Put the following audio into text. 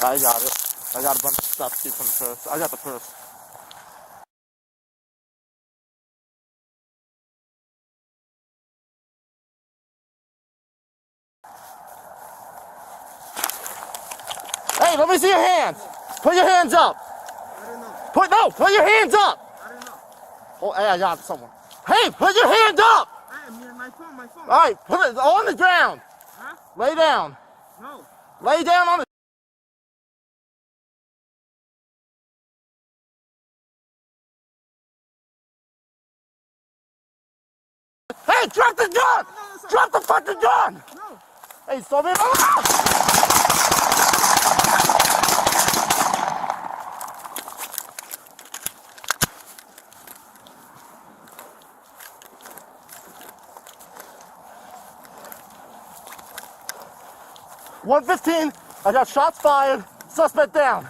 I got it. I got a bunch of stuff too from the purse. I got the purse. Hey, let me see your hands. Put your hands up. I don't know. Put your hands up. I don't know. Oh, hey, I got someone. Hey, put your hands up. I am here, my phone. All right, put it on the ground. Huh? Lay down. No. Lay down on the... Hey, drop the gun! No, Drop the fucking gun! No. Hey, stop it! Ah! $115, I got shots fired, suspect down.